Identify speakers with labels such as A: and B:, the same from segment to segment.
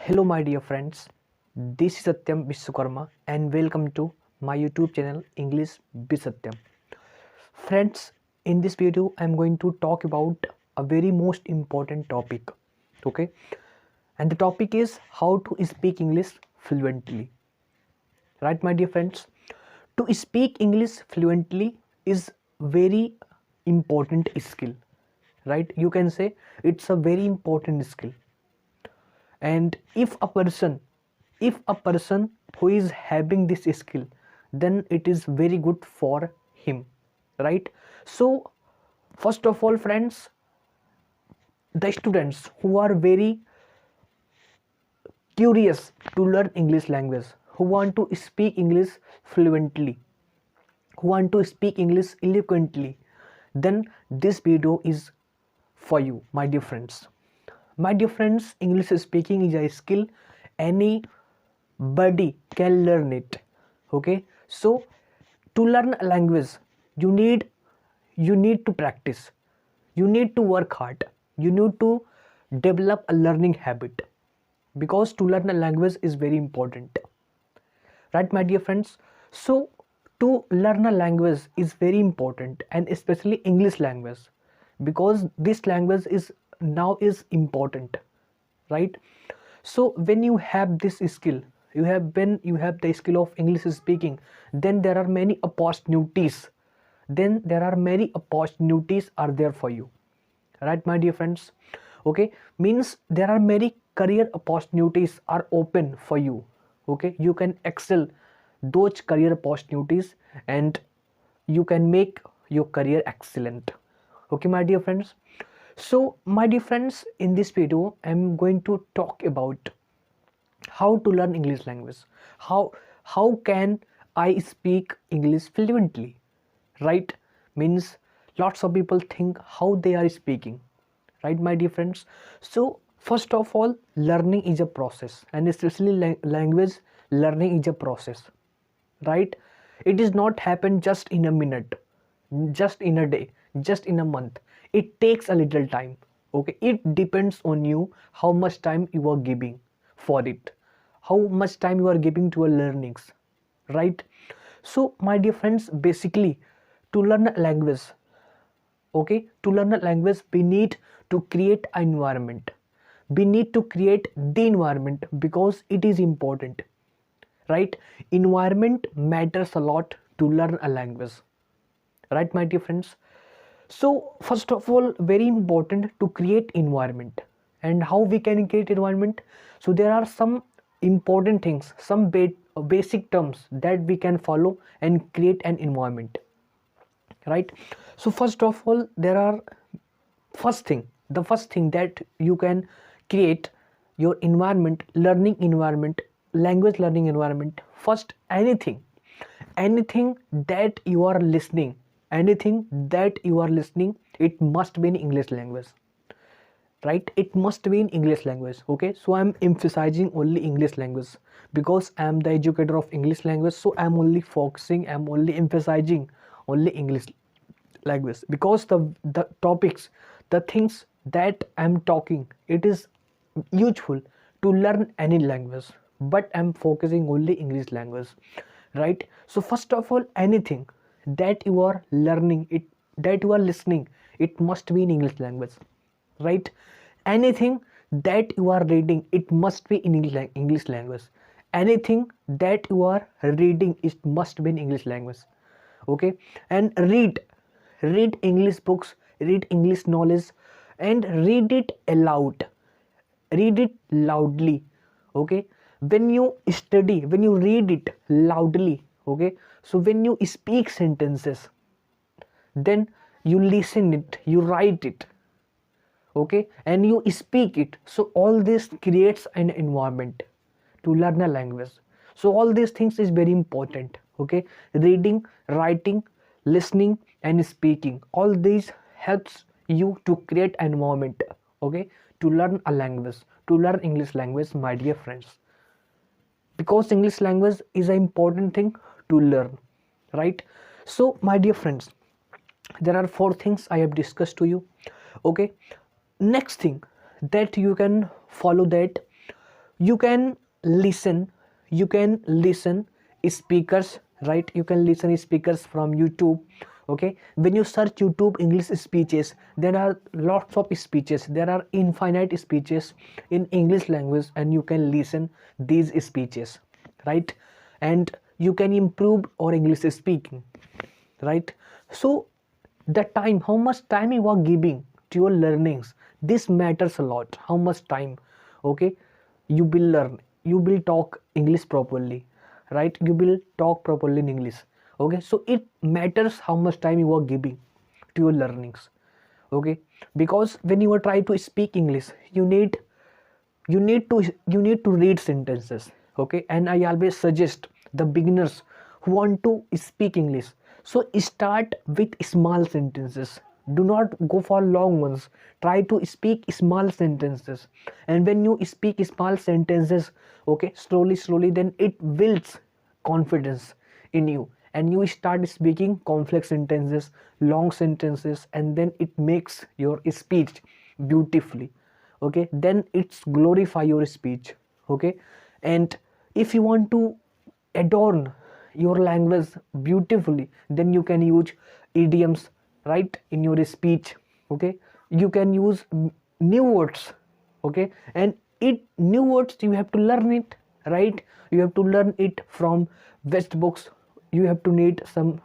A: Hello, my dear friends. This is Satyam Vishwakarma, and welcome to my YouTube channel English with Satyam. Friends, in this video, I'm going to talk about a very most important topic. Okay, and the topic is how to speak English fluently. Right, my dear friends? To speak English fluently is very important skill. Right? You can say it's a very important skill, and if a person who is having this skill, then it is very good for him, right? So first of all, friends, the students who are very curious to learn English language, who want to speak English fluently, who want to speak English eloquently, then this video is for you, my dear friends. My dear friends, English speaking is a skill. Anybody can learn it. Okay, so to learn a language, you need to practice, you need to work hard, you need to develop a learning habit, because to learn a language is very important, right, my dear friends? So to learn a language is very important, and especially English language, because this language is important, right? So when you have this skill, when you have the skill of English speaking, then there are many opportunities, are there for you, right, my dear friends? Okay, means there are many career opportunities are open for you. Okay, you can excel those career opportunities, and you can make your career excellent. Okay, my dear friends. So my dear friends, in this video I'm going to talk about how to learn English language. How can I speak English fluently, right? Means lots of people think how they are speaking, right, my dear friends? So first of all, learning is a process, and especially language learning is a process, right? It does not happen just in a minute, just in a day, just in a month. It takes a little time. Okay, it depends on you how much time you are giving for it, how much time you are giving to your learnings, right? So my dear friends, basically, to learn a language, okay, to learn a language, we need to create an environment. We need to create the environment, because it is important, right? Environment matters a lot to learn a language, right, my dear friends? So first of all, very important to create environment. And how we can create environment? So there are some important things, some basic terms that we can follow and create an environment, right? So first of all, there are the first thing that you can create your environment, learning environment, language learning environment. First, anything that you are listening, it must be in English language, right? It must be in English language. Okay, so I'm emphasizing only English language, because I'm the educator of English language. So I'm only emphasizing only English language, because the topics, the things that I'm talking, it is useful to learn any language, but I'm focusing only English language, right? So first of all, anything that you are learning, it that you are listening, it must be in English language, right? Anything that you are reading, it must be in English language. Anything that you are reading, it must be in English language. Okay, and read English books, read English knowledge, and read it aloud, read it loudly. Okay, when you study, when you read it loudly, okay, so when you speak sentences, then you listen it, you write it, okay, and you speak it. So all this creates an environment to learn a language. So all these things is very important. Okay, reading, writing, listening, and speaking, all these helps you to create an environment, okay, to learn a language, to learn English language, my dear friends, because English language is an important thing to learn, right? So my dear friends, there are four things I have discussed to you. Okay, next thing that you can follow, that You can listen, you can listen speakers, right? You can listen speakers from YouTube. Okay, when you search YouTube English speeches, there are lots of speeches, there are infinite speeches in English language, and you can listen these speeches, right? And you can improve your English speaking, right? So the time, how much time you are giving to your learnings, this matters a lot. How much time, okay, you will learn, you will talk English properly, right? You will talk properly in English. Okay, so it matters how much time you are giving to your learnings. Okay, because when you are trying to speak English, you need to read sentences. Okay, and I always suggest the beginners who want to speak English, so start with small sentences. Do not go for long ones. Try to speak small sentences, and when you speak small sentences, okay, slowly, then it builds confidence in you, and you start speaking complex sentences, long sentences, and then it makes your speech beautifully. Okay, then it's glorify your speech. Okay, and if you want to adorn your language beautifully, then you can use idioms, right, in your speech. Okay, you can use new words. Okay, and it new words you have to learn it, right? You have to learn it from best books. You have to need some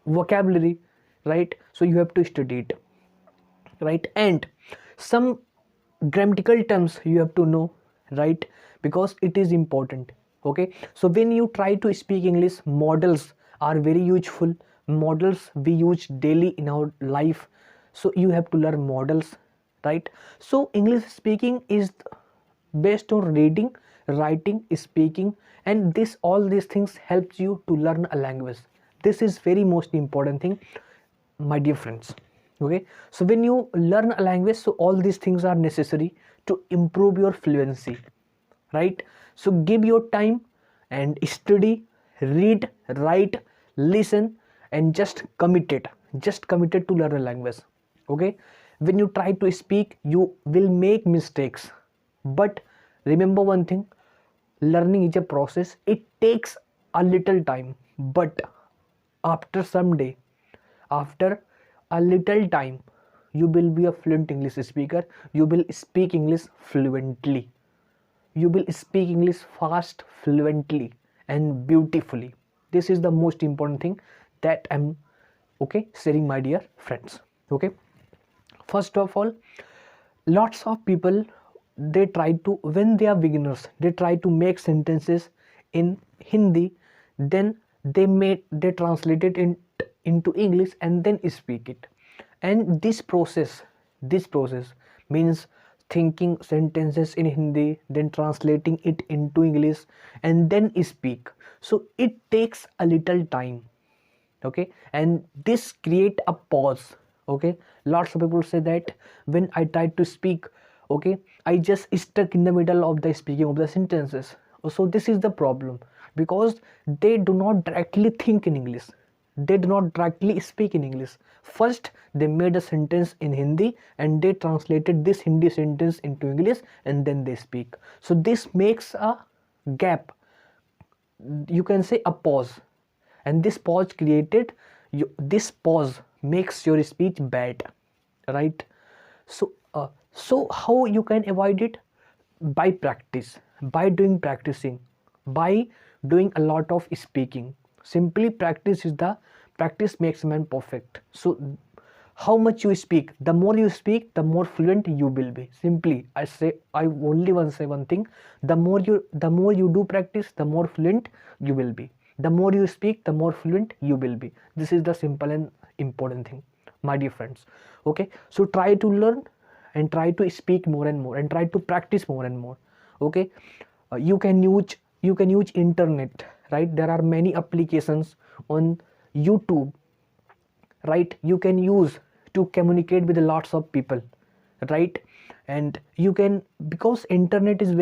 A: vocabulary, right? So you have to study it, right? And some grammatical terms you have to know, right? Because it is important. Okay, so when you try to speak English, models are very useful. Models we use daily in our life, so you have to learn models, right? So English speaking is based on reading, writing, speaking, and this all these things helps you to learn a language. This is very most important thing, my dear friends. Okay, so when you learn a language, so all these things are necessary to improve your fluency, right? So give your time and study, read, write, listen, and just committed to learn a language. Okay, when you try to speak, you will make mistakes, but remember one thing: learning is a process. It takes a little time, but after some day, after a little time, you will be a fluent English speaker. You will speak English fluently. You will speak English fast, fluently, and beautifully. This is the most important thing that I'm, okay, sharing, my dear friends. Okay, first of all, lots of people, they try to, when they are beginners, they try to make sentences in Hindi, then they translate it into English and then speak it. And this process means thinking sentences in Hindi, then translating it into English, and then speak. So it takes a little time. Okay, and this create a pause. Okay, lots of people say that when I try to speak, okay, I just stuck in the middle of the speaking of the sentences. So this is the problem, because they do not directly think in English, they do not directly speak in English. First they made a sentence in Hindi, and they translated this Hindi sentence into English, and then they speak. So this makes a gap, you can say a pause, and this pause makes your speech bad, right? So how you can avoid it? By practice, by practicing, by doing a lot of speaking. Simply practice makes man perfect. So how much you speak, the more you speak, the more fluent you will be. Simply, I only want to say one thing: the more you do practice, the more fluent you will be. The more you speak, the more fluent you will be. This is the simple and important thing, my dear friends. Okay, so try to learn, and try to speak more and more, and try to practice more and more. Okay, you can use internet, right? There are many applications on YouTube, right? You can use to communicate with lots of people, right? And you can, because internet has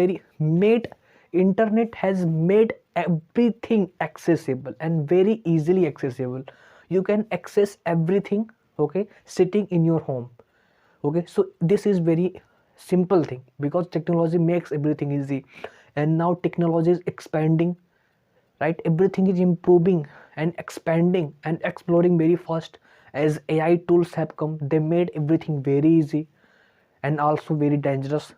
A: made everything accessible and very easily accessible. You can access everything, okay, sitting in your home. Okay, so this is very simple thing, because technology makes everything easy. and now technology is expanding, right? Everything is improving and expanding and exploring very fast. As AI tools have come, they made everything very easy and also very dangerous,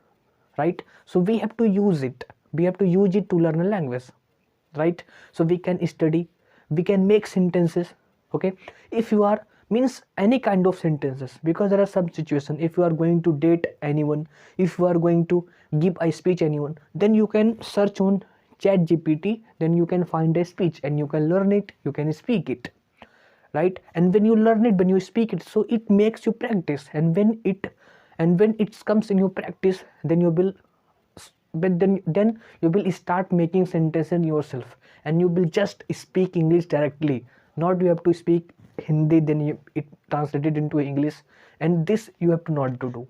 A: right? So we have to use it, we have to use it to learn a language, right? So we can study, we can make sentences, okay? If you are, means any kind of sentences, because there are some situation, if you are going to date anyone, if you are going to give a speech anyone, then you can search on chat gpt, then you can find a speech and you can learn it, you can speak it, right? And when you learn it, when you speak it, so it makes you practice, and when it comes in your practice, then you will, but then you will start making sentences yourself, and you will just speak english directly, not you have to speak hindi, then it translated into english, and this you have to not to do,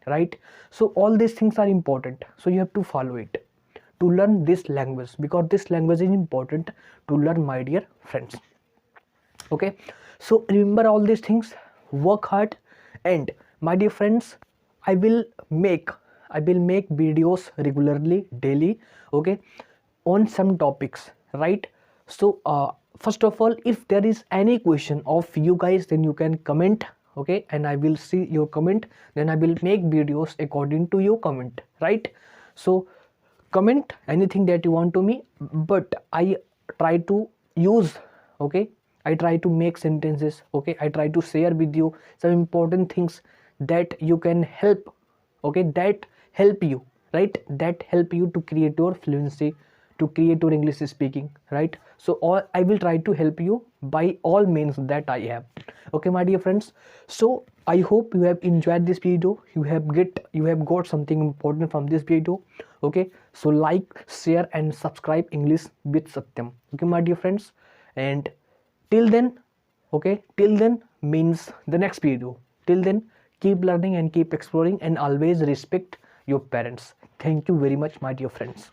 A: right? So all these things are important, so you have to follow it to learn this language, because this language is important to learn, my dear friends. Okay, so remember all these things, work hard, and my dear friends, i will make I will make videos regularly, daily, okay, on some topics, right? So first of all, if there is any question of you guys, then you can comment, okay, and I will see your comment, then I will make videos according to your comment, right? So comment anything that you want to me, but I try to use, okay, I try to make sentences, okay, I try to share with you some important things that you can help, okay, that help you, right, that help you to create your fluency, to create your english speaking, right? So all I will try to help you by all means that I have, okay, my dear friends. So I hope you have enjoyed this video, you have got something important from this video, okay? So like, share and subscribe english with Satyam, okay, my dear friends. And till then, okay, till then means the next video, till then keep learning and keep exploring, and always respect your parents. Thank you very much, my dear friends.